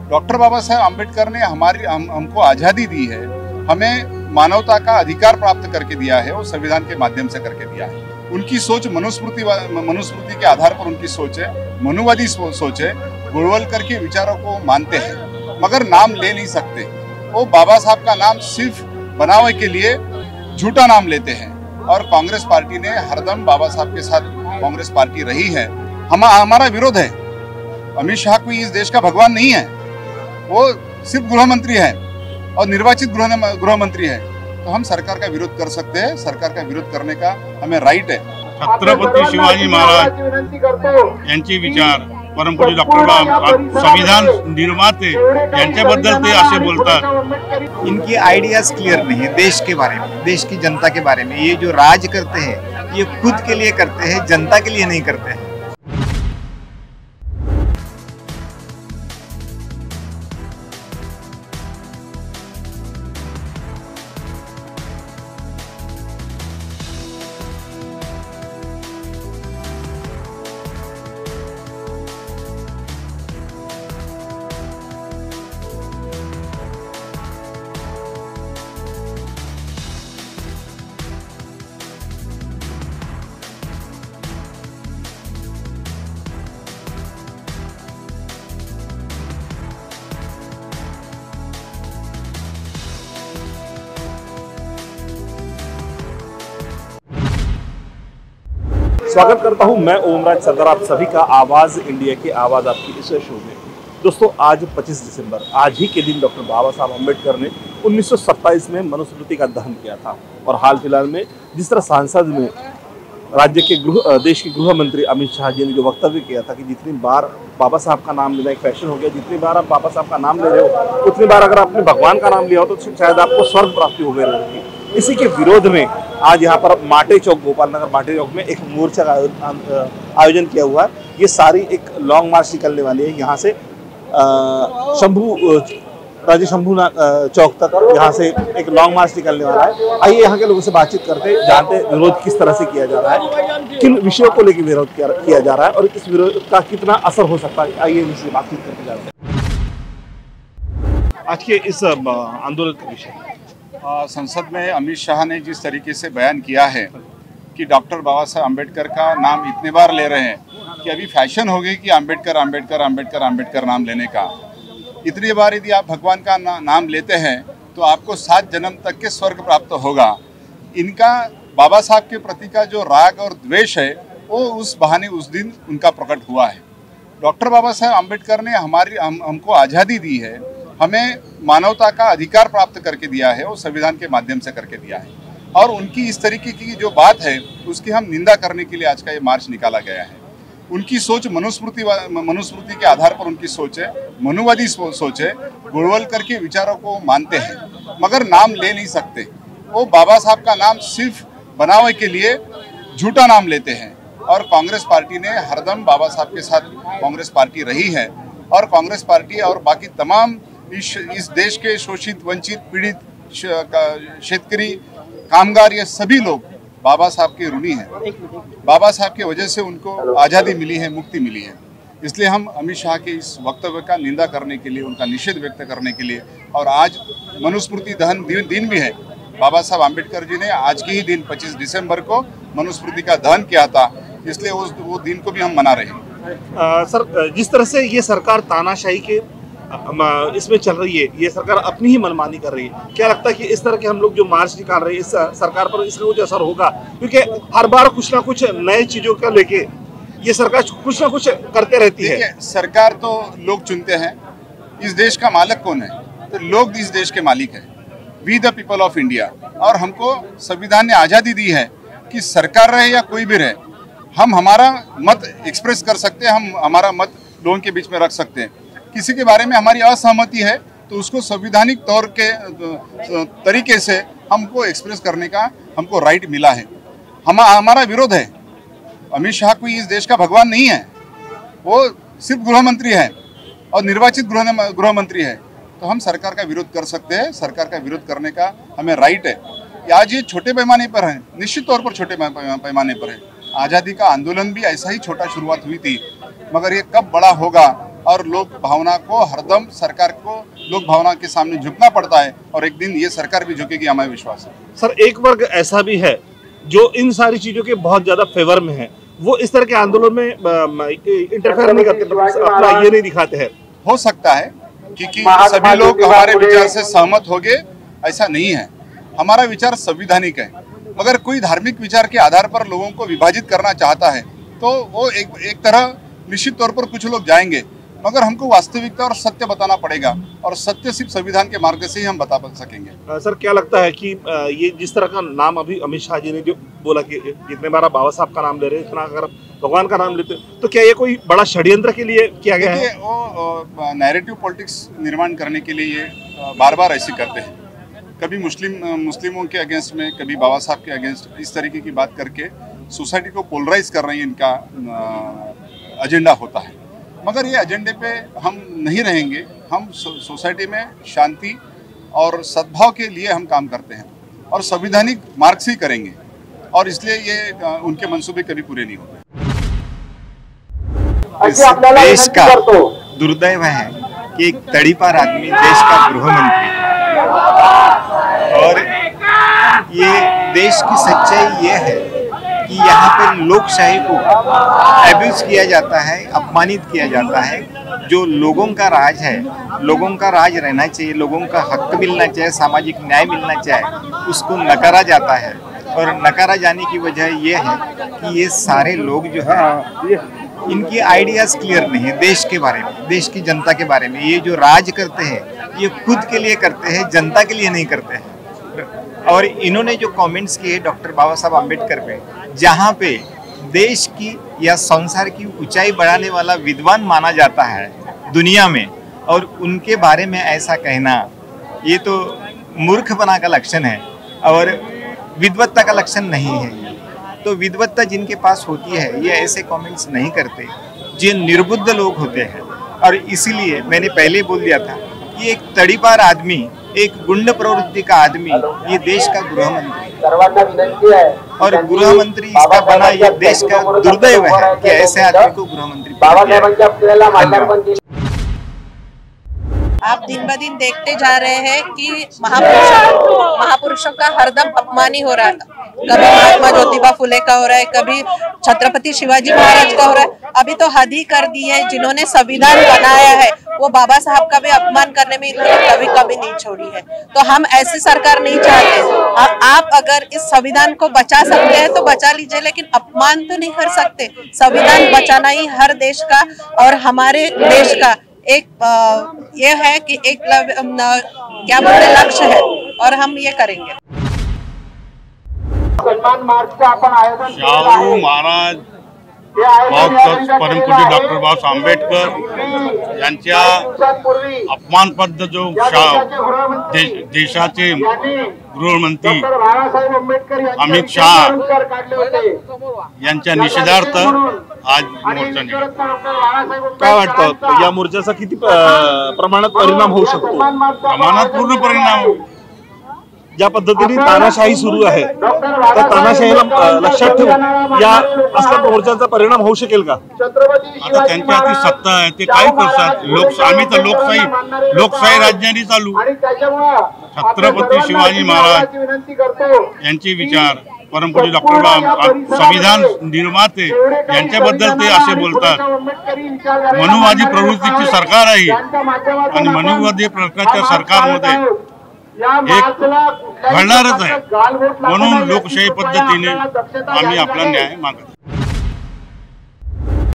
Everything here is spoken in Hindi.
डॉक्टर बाबा साहेब आम्बेडकर ने हमको आज़ादी दी है, हमें मानवता का अधिकार प्राप्त करके दिया है, वो संविधान के माध्यम से करके दिया है। उनकी सोच मनुस्मृति के आधार पर उनकी सोच है, मनुवादी सोच है। गोलवलकर के विचारों को मानते हैं मगर नाम ले नहीं सकते। वो बाबा साहब का नाम सिर्फ बनावे के लिए झूठा नाम लेते हैं और कांग्रेस पार्टी ने हरदम बाबा साहब के साथ कांग्रेस पार्टी रही है। हमारा विरोध है। अमित शाह कोई इस देश का भगवान नहीं है, वो सिर्फ गृह मंत्री है और निर्वाचित गृह मंत्री है। तो हम सरकार का विरोध कर सकते हैं, सरकार का विरोध करने का हमें राइट है। छत्रपती शिवाजी महाराज यांचे विचार, परमपूज्य डॉक्टर संविधान निर्माते यांच्याबद्दल ते असे बोलतात। इनकी आइडियाज क्लियर नहीं है देश के बारे में, देश की जनता के बारे में। ये जो राज करते हैं ये खुद के लिए करते हैं, जनता के लिए नहीं करते हैं। स्वागत करता हूं मैं ओमराज सरदार, आप सभी का आवाज़ इंडिया की आवाज़ आपकी इस शो में। दोस्तों, आज 25 दिसंबर, आज ही के दिन डॉक्टर बाबा साहब अम्बेडकर ने 1927 में मनुस्मृति का दहन किया था। और हाल फिलहाल में जिस तरह सांसद में राज्य के देश के गृह मंत्री अमित शाह जी ने जो वक्तव्य किया था कि जितनी बार बाबा साहब का नाम लेना एक फैशन हो गया, जितनी बार आप बाबा साहब का नाम ले रहे हो उतनी बार अगर आपने भगवान का नाम लिया हो तो शायद आपको स्वर्ग प्राप्ति हो गई रहेगी। इसी के विरोध में आज यहाँ पर माटे चौक, गोपाल नगर माटे चौक में एक मोर्चा का आयोजन किया हुआ है। ये सारी एक लॉन्ग मार्च निकलने वाली है यहाँ से राजे शंभू चौक तक। यहाँ से एक लॉन्ग मार्च निकलने वाला है। आइए यहाँ के लोगों से बातचीत करते, जानते विरोध किस तरह से किया जा रहा है, किन विषयों को लेकर विरोध किया जा रहा है और इस विरोध का कितना असर हो सकता है। आइए इनसे बातचीत करते जाते हैं। आज के इस आंदोलन का विषय संसद में अमित शाह ने जिस तरीके से बयान किया है कि डॉक्टर बाबा साहब अम्बेडकर का नाम इतने बार ले रहे हैं कि अभी फैशन हो गई कि अम्बेडकर अम्बेडकर अम्बेडकर अम्बेडकर नाम लेने का। इतनी बार यदि आप भगवान का नाम लेते हैं तो आपको 7 जन्म तक के स्वर्ग प्राप्त होगा। इनका बाबा साहब के प्रति का जो राग और द्वेष है वो उस बहाने उस दिन उनका प्रकट हुआ है। डॉक्टर बाबा साहब अम्बेडकर ने हमको आज़ादी दी है, हमें मानवता का अधिकार प्राप्त करके दिया है, वो संविधान के माध्यम से करके दिया है। और उनकी इस तरीके की जो बात है उसकी हम निंदा करने के लिए आज का ये मार्च निकाला गया है। उनकी सोच मनुस्मृति के आधार पर उनकी सोच है, मनुवादी सोच है। गोलवलकर के विचारों को मानते हैं मगर नाम ले नहीं सकते। वो बाबा साहब का नाम सिर्फ बनावे के लिए झूठा नाम लेते हैं और कांग्रेस पार्टी ने हरदम बाबा साहब के साथ कांग्रेस पार्टी रही है। और कांग्रेस पार्टी और बाकी तमाम इस देश के शोषित, वंचित, पीड़ित, शेतकरी, कामगार, ये सभी लोग बाबा साहब के ऋणी हैं। बाबा साहब की वजह से उनको आज़ादी मिली है, मुक्ति मिली है। इसलिए हम अमित शाह के इस वक्तव्य का निंदा करने के लिए, उनका निषेध व्यक्त करने के लिए, और आज मनुस्मृति दहन दिन भी है। बाबा साहब अम्बेडकर जी ने आज के ही दिन 25 दिसंबर को मनुस्मृति का दहन किया था, इसलिए वो दिन को भी हम मना रहे हैं। सर, जिस तरह से ये सरकार तानाशाही के इसमें चल रही है, ये सरकार अपनी ही मनमानी कर रही है, क्या लगता है कि इस तरह के हम लोग जो मार्च निकाल रहे हैं इस सरकार पर इसका कुछ असर होगा? क्योंकि हर बार कुछ ना कुछ नए चीजों का लेके ये सरकार कुछ ना कुछ करते रहती है। सरकार तो लोग चुनते हैं, इस देश का मालिक कौन है? तो लोग इस देश के मालिक हैं, we the people of India. और हमको संविधान ने आज़ादी दी है कि सरकार रहे या कोई भी रहे, हम हमारा मत एक्सप्रेस कर सकते हैं, हम हमारा मत लोगों के बीच में रख सकते हैं। किसी के बारे में हमारी असहमति है तो उसको संविधानिक तौर के तरीके से हमको एक्सप्रेस करने का हमको राइट मिला है। हमारा विरोध है। अमित शाह कोई इस देश का भगवान नहीं है, वो सिर्फ गृह मंत्री है और निर्वाचित गृह मंत्री है। तो हम सरकार का विरोध कर सकते हैं, सरकार का विरोध करने का हमें राइट है। आज ये छोटे पैमाने पर है, निश्चित तौर पर छोटे पैमाने पर है। आज़ादी का आंदोलन भी ऐसा ही छोटा शुरुआत हुई थी, मगर ये कब बड़ा होगा और लोक भावना को हरदम सरकार को लोक भावना के सामने झुकना पड़ता है और एक दिन ये सरकार भी झुकेगी, हमारा विश्वास है। सर, एक वर्ग ऐसा भी है जो इन सारी चीजों के बहुत ज्यादा फेवर में है, वो इस तरह के आंदोलन में इंटरफेयर नहीं करते, अपना ये नहीं दिखाते हैं। हो सकता है क्योंकि सभी लोग हमारे विचार से सहमत हो गए, ऐसा नहीं है। हमारा विचार संवैधानिक है, मगर कोई धार्मिक विचार के आधार पर लोगों को विभाजित करना चाहता है तो वो एक तरह निश्चित तौर पर कुछ लोग जाएंगे, मगर हमको वास्तविकता और सत्य बताना पड़ेगा और सत्य सिर्फ संविधान के मार्ग से ही हम बता सकेंगे। सर, क्या लगता है कि ये जिस तरह का नाम अभी अमित शाह जी ने जो बोला कि जितने बार बाबा साहब का नाम ले रहे हैं, इतना अगर भगवान का नाम लेते तो क्या ये कोई बड़ा षड्यंत्र के लिए किया गया है? वो नैरेटिव पॉलिटिक्स निर्माण करने के लिए ये बार बार ऐसे करते हैं, कभी मुस्लिमों के अगेंस्ट में, कभी बाबा साहब के अगेंस्ट, इस तरीके की बात करके सोसाइटी को पोलराइज कर रही है, इनका एजेंडा होता है। मगर ये एजेंडे पे हम नहीं रहेंगे। हम सोसाइटी में शांति और सद्भाव के लिए हम काम करते हैं और संवैधानिक मार्ग से ही करेंगे, और इसलिए ये उनके मंसूबे कभी पूरे नहीं होते। इस देश का दुर्दैव है कि एक तड़ीपार आदमी देश का गृह मंत्री, और ये देश की सच्चाई ये है कि यहाँ पर लोकशाही को एब्यूज किया जाता है, अपमानित किया जाता है। जो लोगों का राज है, लोगों का राज रहना चाहिए, लोगों का हक मिलना चाहिए, सामाजिक न्याय मिलना चाहिए, उसको नकारा जाता है। और नकारा जाने की वजह ये है कि ये सारे लोग जो है, इनकी आइडियाज क्लियर नहीं है देश के बारे में, देश की जनता के बारे में। ये जो राज करते हैं ये खुद के लिए करते हैं, जनता के लिए नहीं करते हैं। और इन्होंने जो कमेंट्स किए डॉक्टर बाबा साहब अम्बेडकर पे, जहाँ पे देश की या संसार की ऊंचाई बढ़ाने वाला विद्वान माना जाता है दुनिया में, और उनके बारे में ऐसा कहना, ये तो मूर्खपना का लक्षण है और विद्वत्ता का लक्षण नहीं है। ये तो विद्वत्ता जिनके पास होती है ये ऐसे कमेंट्स नहीं करते, जो निर्बुद्ध लोग होते हैं। और इसीलिए मैंने पहले बोल दिया था कि एक तड़ीपार आदमी, एक गुंड प्रवृत्ति का आदमी ये देश का गृह मंत्री, और गृह मंत्री इसका बना ये देश का दुर्दैव है कि ऐसे आदमी को गृह मंत्री बनाया। आप दिन ब दिन देखते जा रहे हैं कि महापुरुषों का हरदम अपमान ही हो रहा है। कभी महात्मा ज्योतिबा फुले का हो रहा है, कभी छत्रपति शिवाजी महाराज का हो रहा है। अभी तो हद ही कर दी है, जिन्होंने संविधान बनाया है वो बाबा साहब का भी अपमान करने में इन्होंने कभी नहीं छोड़ी है। तो हम ऐसी सरकार नहीं चाहते। आप अगर इस संविधान को बचा सकते हैं तो बचा लीजिए, लेकिन अपमान तो नहीं कर सकते। संविधान बचाना ही हर देश का और हमारे देश का एक ये है कि एक क्या बोलते लक्ष्य है, और हम ये करेंगे। शाहू महाराज, परमपूज्य डॉक्टर बाबासाहेब आंबेडकर यांच्या अपमानपद जो देशाचे गृहमंत्री अमित शाह यांच्या निषेधार्थ आज मोर्चा निघाला। काय वाटतं या मोर्चाचा किती प्रमाणात परिणाम होऊ शकतो? प्रमाणात पूर्ण परिणाम। ज्या पद्धतीने तानाशाही सुरू आहे त्या तानाशाहीला लक्षात ठेवून या असल्या मोर्चाचा परिणाम होऊ शकेल का? आता त्यांच्या हाती सत्ता आहे, ते काय करतात? आम्ही तर लोकशाही राज्याने चालू। छत्रपती शिवाजी महाराज यांचे विचार, परमपूज्य डॉक्टर बाबासाहेब संविधान निर्माते यांच्याबद्दल ते असे बोलतात। मनुवादी प्रवृत्तीची सरकार आहे आणि मनुवादी प्रकारच्या सरकारमध्ये एक घडणारच आहे, म्हणून लोकशाही पद्धतीने आम्ही आपला न्याय मागतो।